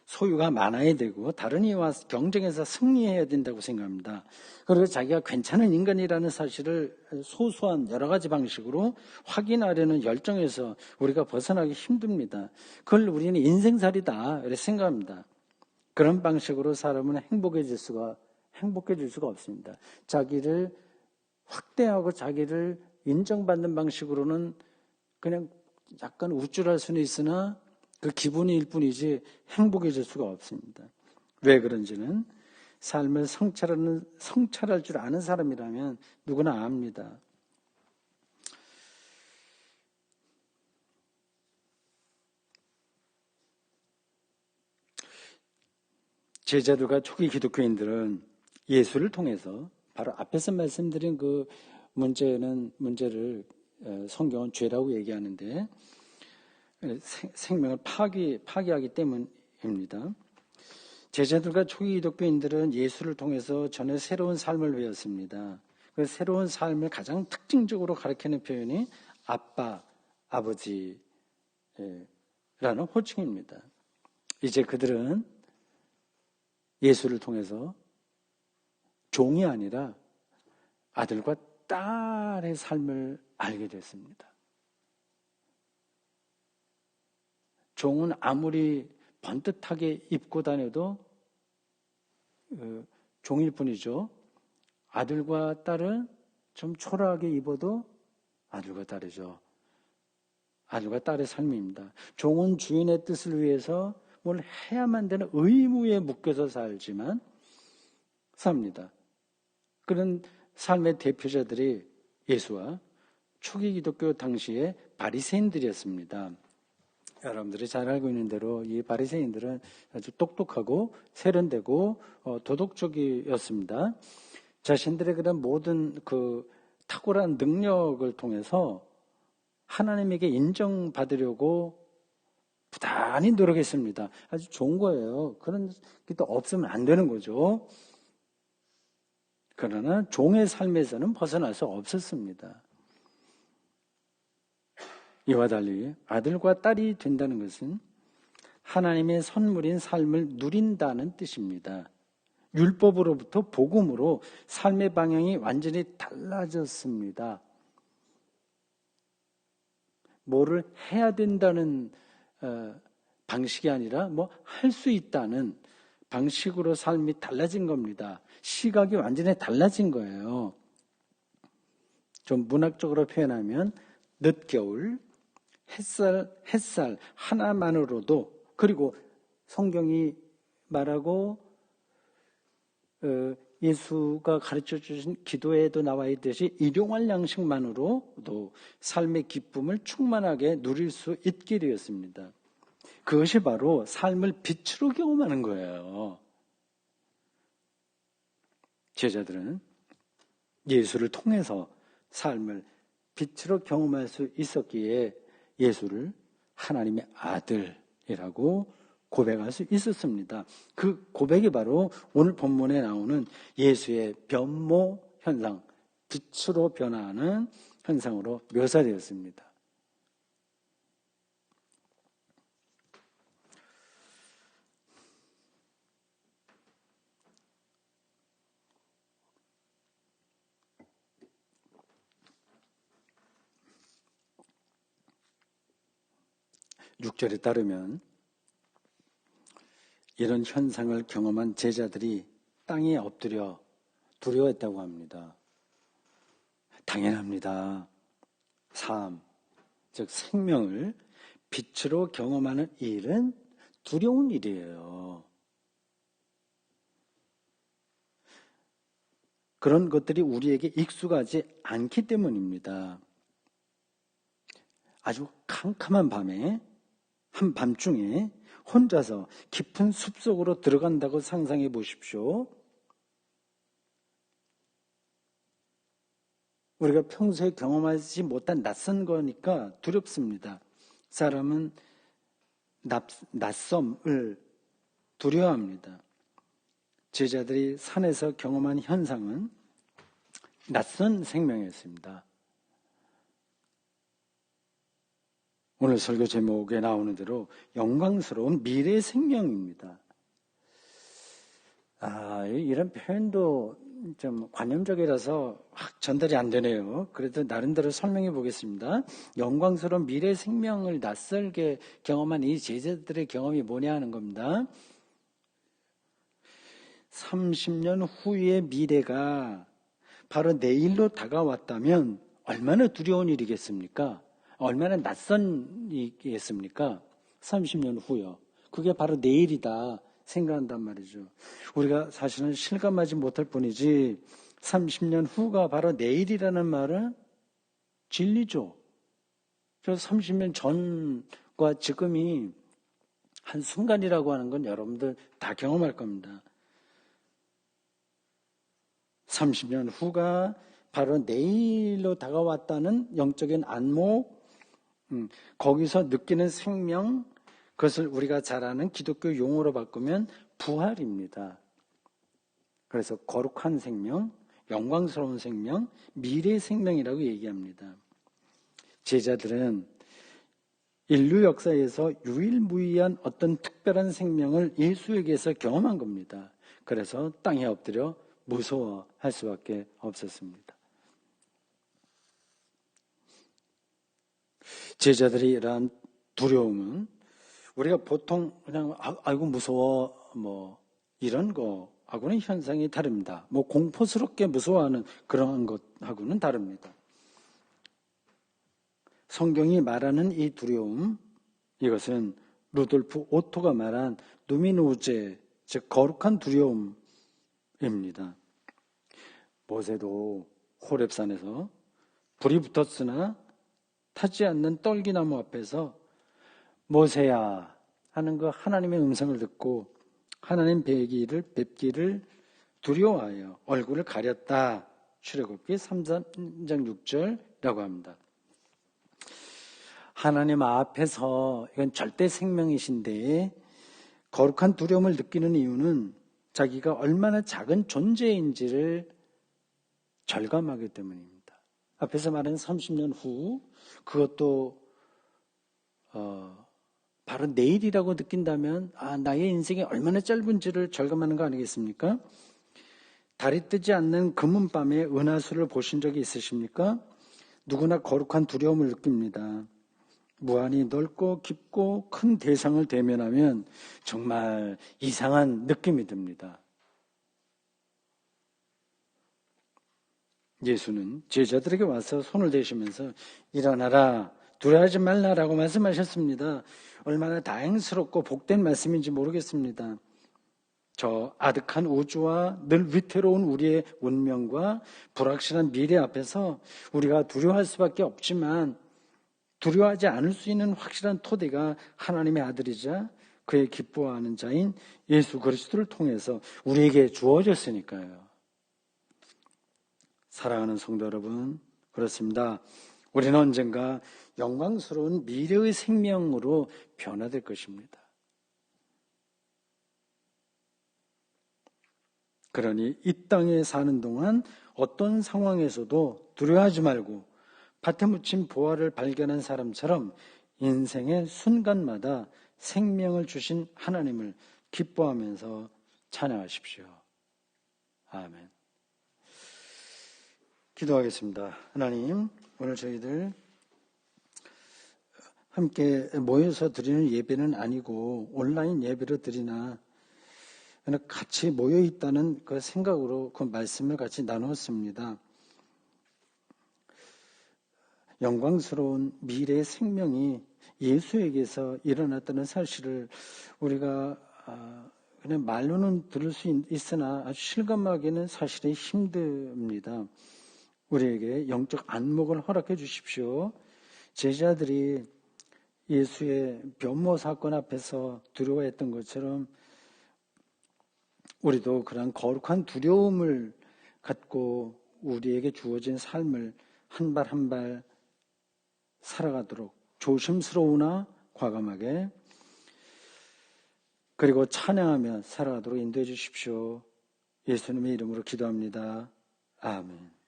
소유가 많아야 되고 다른 이와 경쟁해서 승리해야 된다고 생각합니다. 그리고 자기가 괜찮은 인간이라는 사실을 소소한 여러 가지 방식으로 확인하려는 열정에서 우리가 벗어나기 힘듭니다. 그걸 우리는 인생살이다 이렇게 생각합니다. 그런 방식으로 사람은 행복해질 수가 없습니다. 자기를 확대하고 자기를 인정받는 방식으로는 그냥 약간 우쭐할 수는 있으나 그 기분일 뿐이지 행복해질 수가 없습니다. 왜 그런지는 삶을 성찰할 줄 아는 사람이라면 누구나 압니다. 제자들과 초기 기독교인들은 예수를 통해서 바로 앞에서 말씀드린 그 문제를 성경은 죄라고 얘기하는데 생명을 파괴하기 때문입니다. 제자들과 초기 기독교인들은 예수를 통해서 전혀 새로운 삶을 배웠습니다. 그 새로운 삶을 가장 특징적으로 가리키는 표현이 아빠, 아버지라는 호칭입니다. 이제 그들은 예수를 통해서 종이 아니라 아들과 딸의 삶을 알게 됐습니다. 종은 아무리 번듯하게 입고 다녀도 종일 뿐이죠. 아들과 딸은 좀 초라하게 입어도 아들과 딸이죠. 아들과 딸의 삶입니다. 종은 주인의 뜻을 위해서 뭘 해야만 되는 의무에 묶여서 살지만 삽니다. 그런 삶의 대표자들이 예수와 초기 기독교 당시의 바리새인들이었습니다. 여러분들이 잘 알고 있는 대로 이 바리새인들은 아주 똑똑하고 세련되고 도덕적이었습니다. 자신들의 그런 모든 그 탁월한 능력을 통해서 하나님에게 인정받으려고 부단히 노력했습니다. 아주 좋은 거예요. 그런 게 또 없으면 안 되는 거죠. 그러나 종의 삶에서는 벗어날 수 없었습니다. 이와 달리 아들과 딸이 된다는 것은 하나님의 선물인 삶을 누린다는 뜻입니다. 율법으로부터 복음으로 삶의 방향이 완전히 달라졌습니다. 뭐를 해야 된다는 방식이 아니라 뭐 할 수 있다는 방식으로 삶이 달라진 겁니다. 시각이 완전히 달라진 거예요. 좀 문학적으로 표현하면 늦겨울, 햇살 하나만으로도, 그리고 성경이 말하고 예수가 가르쳐 주신 기도에도 나와 있듯이 일용할 양식만으로도 삶의 기쁨을 충만하게 누릴 수 있게 되었습니다. 그것이 바로 삶을 빛으로 경험하는 거예요. 제자들은 예수를 통해서 삶을 빛으로 경험할 수 있었기에 예수를 하나님의 아들이라고 고백할 수 있었습니다. 그 고백이 바로 오늘 본문에 나오는 예수의 변모 현상, 빛으로 변화하는 현상으로 묘사되었습니다. 육절에 따르면 이런 현상을 경험한 제자들이 땅에 엎드려 두려워했다고 합니다. 당연합니다. 삶, 즉 생명을 빛으로 경험하는 일은 두려운 일이에요. 그런 것들이 우리에게 익숙하지 않기 때문입니다. 아주 캄캄한 밤에, 한밤중에 혼자서 깊은 숲속으로 들어간다고 상상해 보십시오. 우리가 평소에 경험하지 못한 낯선 거니까 두렵습니다. 사람은 낯섦을 두려워합니다. 제자들이 산에서 경험한 현상은 낯선 생명이었습니다. 오늘 설교 제목에 나오는 대로 영광스러운 미래 생명입니다. 이런 표현도 좀 관념적이라서 확 전달이 안 되네요. 그래도 나름대로 설명해 보겠습니다. 영광스러운 미래 생명을 낯설게 경험한 이 제자들의 경험이 뭐냐 하는 겁니다. 30년 후의 미래가 바로 내일로 다가왔다면 얼마나 두려운 일이겠습니까? 얼마나 낯선 일이겠습니까? 30년 후요. 그게 바로 내일이다 생각한단 말이죠. 우리가 사실은 실감하지 못할 뿐이지 30년 후가 바로 내일이라는 말은 진리죠. 그래서 30년 전과 지금이 한순간이라고 하는 건 여러분들 다 경험할 겁니다. 30년 후가 바로 내일로 다가왔다는 영적인 안목, 거기서 느끼는 생명, 그것을 우리가 잘 아는 기독교 용어로 바꾸면 부활입니다. 그래서 거룩한 생명, 영광스러운 생명, 미래의 생명이라고 얘기합니다. 제자들은 인류 역사에서 유일무이한 어떤 특별한 생명을 예수에게서 경험한 겁니다. 그래서 땅에 엎드려 무서워할 수밖에 없었습니다. 제자들이 이러한 두려움은 우리가 보통 그냥 아이고 무서워 이런 거하고는 현상이 다릅니다. 공포스럽게 무서워하는 그런 것하고는 다릅니다. 성경이 말하는 이 두려움, 이것은 루돌프 오토가 말한 누미노제, 즉 거룩한 두려움입니다. 모세도 호렙산에서 불이 붙었으나 타지 않는 떨기나무 앞에서 모세야 하는 그 하나님의 음성을 듣고 하나님 뵙기를 두려워하여 얼굴을 가렸다. 출애굽기 3장 6절이라고 합니다. 하나님 앞에서 이건 절대 생명이신데 거룩한 두려움을 느끼는 이유는 자기가 얼마나 작은 존재인지를 절감하기 때문입니다. 앞에서 말한 30년 후, 그것도 바로 내일이라고 느낀다면 나의 인생이 얼마나 짧은지를 절감하는 거 아니겠습니까? 달이 뜨지 않는 금은밤에 은하수를 보신 적이 있으십니까? 누구나 거룩한 두려움을 느낍니다. 무한히 넓고 깊고 큰 대상을 대면하면 정말 이상한 느낌이 듭니다. 예수는 제자들에게 와서 손을 대시면서 일어나라, 두려워하지 말라라고 말씀하셨습니다. 얼마나 다행스럽고 복된 말씀인지 모르겠습니다. 저 아득한 우주와 늘 위태로운 우리의 운명과 불확실한 미래 앞에서 우리가 두려워할 수밖에 없지만 두려워하지 않을 수 있는 확실한 토대가 하나님의 아들이자 그의 기뻐하는 자인 예수 그리스도를 통해서 우리에게 주어졌으니까요. 사랑하는 성도 여러분, 그렇습니다. 우리는 언젠가 영광스러운 미래의 생명으로 변화될 것입니다. 그러니 이 땅에 사는 동안 어떤 상황에서도 두려워하지 말고 밭에 묻힌 보화를 발견한 사람처럼 인생의 순간마다 생명을 주신 하나님을 기뻐하면서 찬양하십시오. 아멘. 기도하겠습니다. 하나님, 오늘 저희들 함께 모여서 드리는 예배는 아니고 온라인 예배로 드리나 같이 모여 있다는 그 생각으로 그 말씀을 같이 나누었습니다. 영광스러운 미래의 생명이 예수에게서 일어났다는 사실을 우리가 그냥 말로는 들을 수 있으나 아주 실감하기는 사실이 힘듭니다. 우리에게 영적 안목을 허락해 주십시오. 제자들이 예수의 변모 사건 앞에서 두려워했던 것처럼 우리도 그런 거룩한 두려움을 갖고 우리에게 주어진 삶을 한 발 한 발 살아가도록 조심스러우나 과감하게 그리고 찬양하며 살아가도록 인도해 주십시오. 예수님의 이름으로 기도합니다. 아멘.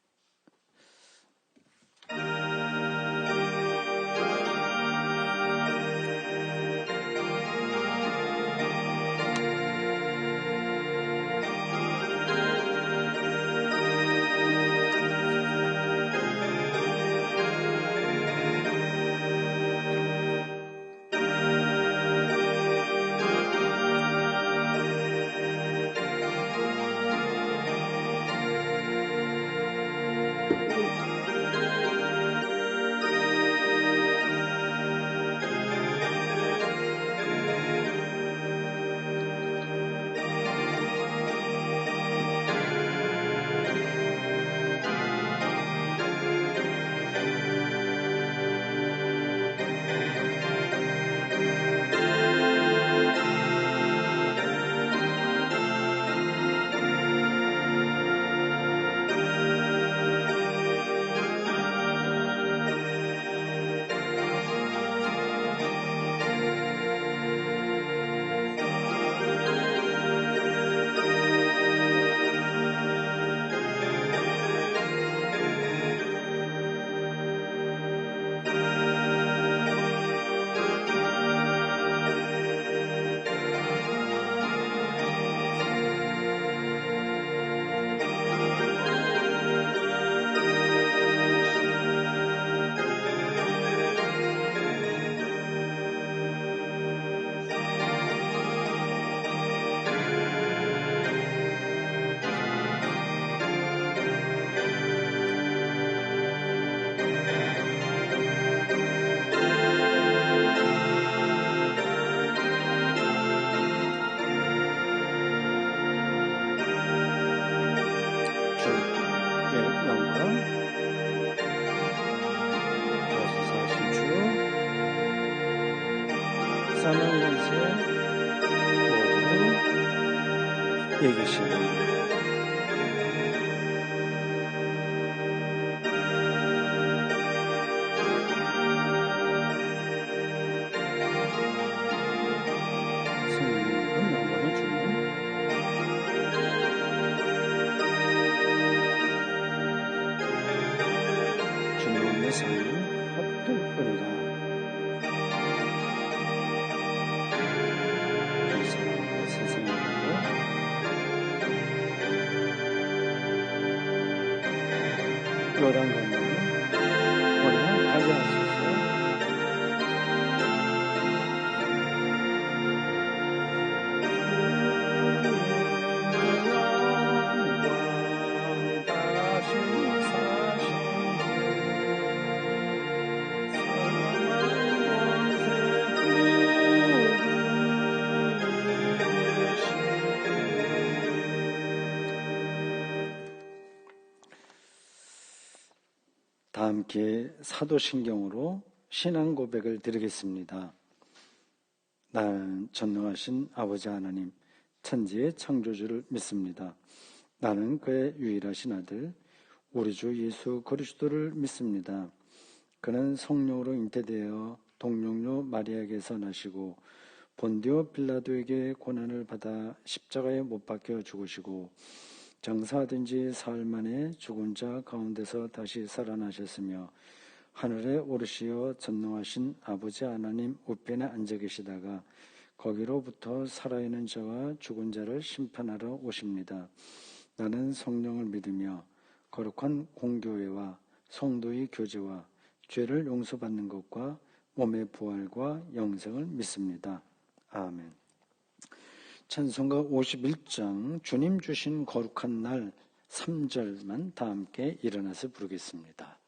요단 건너는 우리는 발견할 수 있어요. 다 함께 사도신경으로 신앙 고백을 드리겠습니다. 나는 전능하신 아버지 하나님, 천지의 창조주를 믿습니다. 나는 그의 유일하신 아들, 우리 주 예수 그리스도를 믿습니다. 그는 성령으로 잉태되어 동정녀 마리아에게서 나시고 본디오 빌라도에게 고난을 받아 십자가에 못 박혀 죽으시고 장사된 지 사흘 만에 죽은 자 가운데서 다시 살아나셨으며 하늘에 오르시어 전능하신 아버지 하나님 우편에 앉아 계시다가 거기로부터 살아있는 자와 죽은 자를 심판하러 오십니다. 나는 성령을 믿으며 거룩한 공교회와 성도의 교제와 죄를 용서받는 것과 몸의 부활과 영생을 믿습니다. 아멘. 찬송가 51장 주님 주신 거룩한 날 3절만 다 함께 일어나서 부르겠습니다.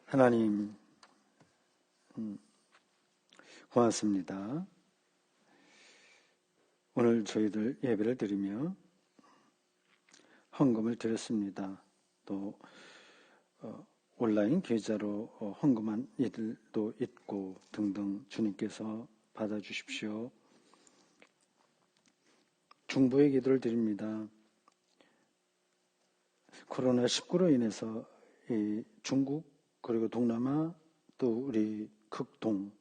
하나님, 고맙습니다. 오늘 저희들 예배를 드리며 헌금을 드렸습니다. 또 온라인 계좌로 헌금한 이들도 있고 등등 주님께서 받아주십시오. 중보의 기도를 드립니다. 코로나19로 인해서 이 중국 그리고 동남아 또 우리 극동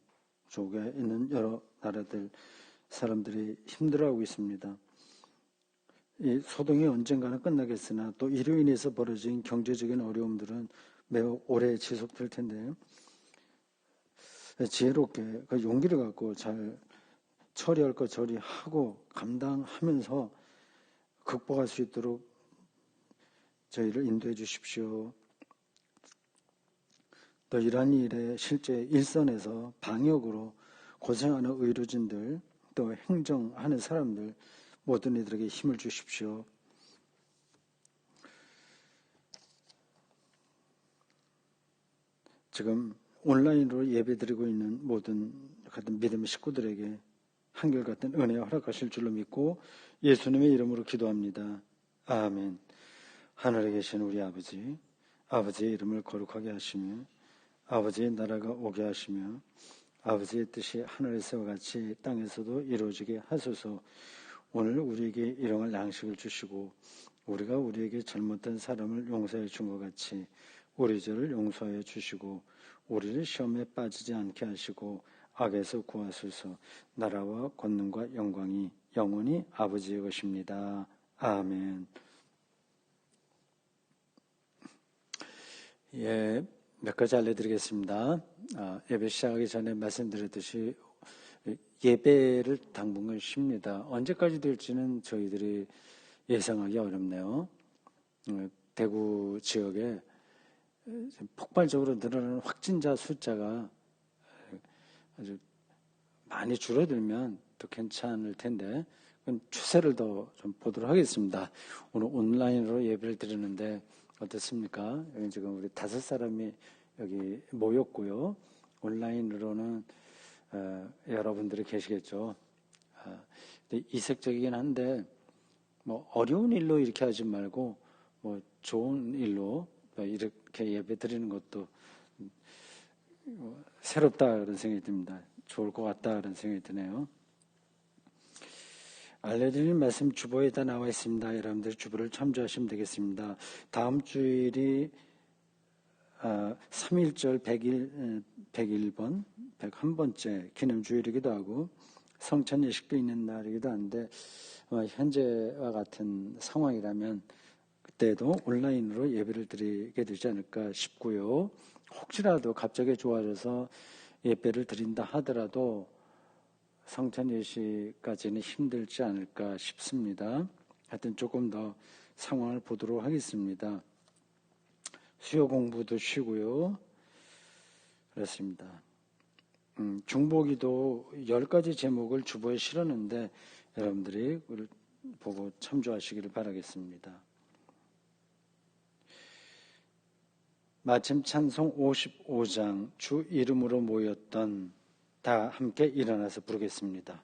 쪽에 있는 여러 나라들 사람들이 힘들어하고 있습니다. 이 소동이 언젠가는 끝나겠으나 또 이로 인해서 벌어진 경제적인 어려움들은 매우 오래 지속될 텐데 지혜롭게 그 용기를 갖고 잘 처리할 것 처리하고 감당하면서 극복할 수 있도록 저희를 인도해 주십시오. 또 이러한 일에 실제 일선에서 방역으로 고생하는 의료진들 또 행정하는 사람들 모든 이들에게 힘을 주십시오. 지금 온라인으로 예배드리고 있는 모든 같은 믿음의 식구들에게 한결같은 은혜 허락하실 줄로 믿고 예수님의 이름으로 기도합니다. 아멘. 하늘에 계신 우리 아버지, 아버지의 이름을 거룩하게 하시며 아버지의 나라가 오게 하시며 아버지의 뜻이 하늘에서와 같이 땅에서도 이루어지게 하소서. 오늘 우리에게 일용할 양식을 주시고 우리가 우리에게 잘못한 사람을 용서해 준 것 같이 우리 죄를 용서해 주시고 우리를 시험에 빠지지 않게 하시고 악에서 구하소서. 나라와 권능과 영광이 영원히 아버지의 것입니다. 아멘. 예, 몇 가지 알려드리겠습니다. 예배 시작하기 전에 말씀드렸듯이 예배를 당분간 쉽니다. 언제까지 될지는 저희들이 예상하기 어렵네요. 대구 지역에 폭발적으로 늘어나는 확진자 숫자가 아주 많이 줄어들면 더 괜찮을 텐데 추세를 더 좀 보도록 하겠습니다. 오늘 온라인으로 예배를 드리는데 어떻습니까? 여기 지금 우리 5사람이 여기 모였고요. 온라인으로는 여러분들이 계시겠죠. 이색적이긴 한데 뭐 어려운 일로 이렇게 하지 말고 뭐 좋은 일로 이렇게 예배 드리는 것도 새롭다 그런 생각이 듭니다. 좋을 것 같다 그런 생각이 드네요. 알려드리는 말씀 주보에 다 나와 있습니다. 여러분들 주보를 참조하시면 되겠습니다. 다음 주일이 3.1절 101번 101번째 기념주일이기도 하고 성찬 예식도 있는 날이기도 한데 현재와 같은 상황이라면 그때도 온라인으로 예배를 드리게 되지 않을까 싶고요. 혹시라도 갑자기 좋아져서 예배를 드린다 하더라도 성찬 예식까지는 힘들지 않을까 싶습니다. 하여튼 조금 더 상황을 보도록 하겠습니다. 수요 공부도 쉬고요. 그렇습니다. 중보기도 10가지 제목을 주보에 실었는데 여러분들이 그걸 보고 참조하시기를 바라겠습니다. 마침 찬송 55장 주 이름으로 모였던 다 함께 일어나서 부르겠습니다.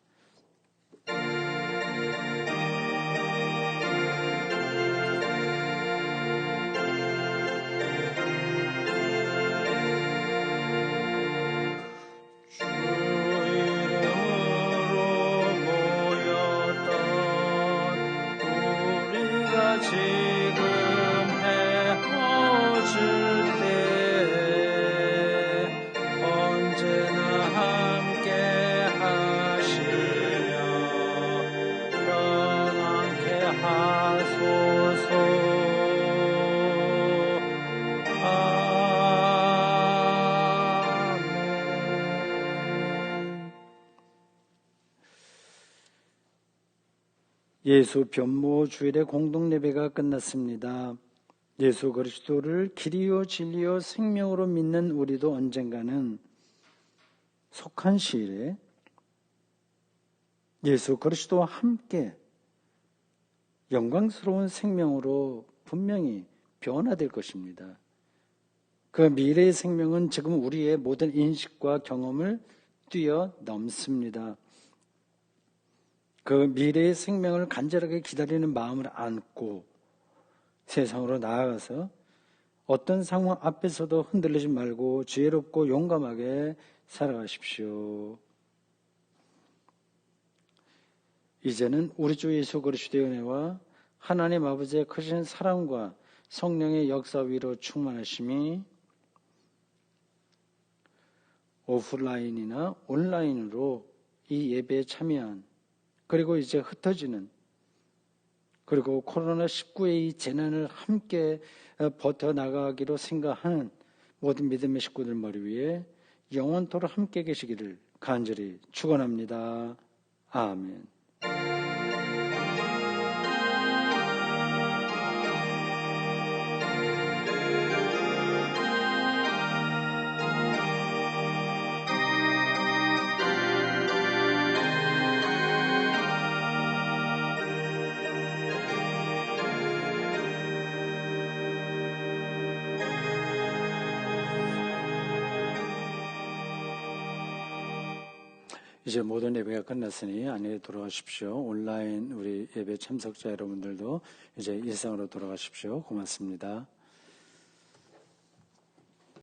예수 변모 주일의 공동 예배가 끝났습니다. 예수 그리스도를 길이요 진리요 생명으로 믿는 우리도 언젠가는 속한 시일에 예수 그리스도와 함께 영광스러운 생명으로 분명히 변화될 것입니다. 그 미래의 생명은 지금 우리의 모든 인식과 경험을 뛰어넘습니다. 그 미래의 생명을 간절하게 기다리는 마음을 안고 세상으로 나아가서 어떤 상황 앞에서도 흔들리지 말고 지혜롭고 용감하게 살아가십시오. 이제는 우리 주 예수 그리스도의 은혜와 하나님 아버지의 크신 사랑과 성령의 역사 위로 충만하심이 오프라인이나 온라인으로 이 예배에 참여한 그리고 이제 흩어지는 그리고 코로나19의 이 재난을 함께 버텨나가기로 생각하는 모든 믿음의 식구들 머리 위에 영원토록 함께 계시기를 간절히 축원합니다. 아멘. 이제 모든 예배가 끝났으니 안에 돌아가십시오. 온라인 우리 예배 참석자 여러분들도 이제 일상으로 돌아가십시오. 고맙습니다.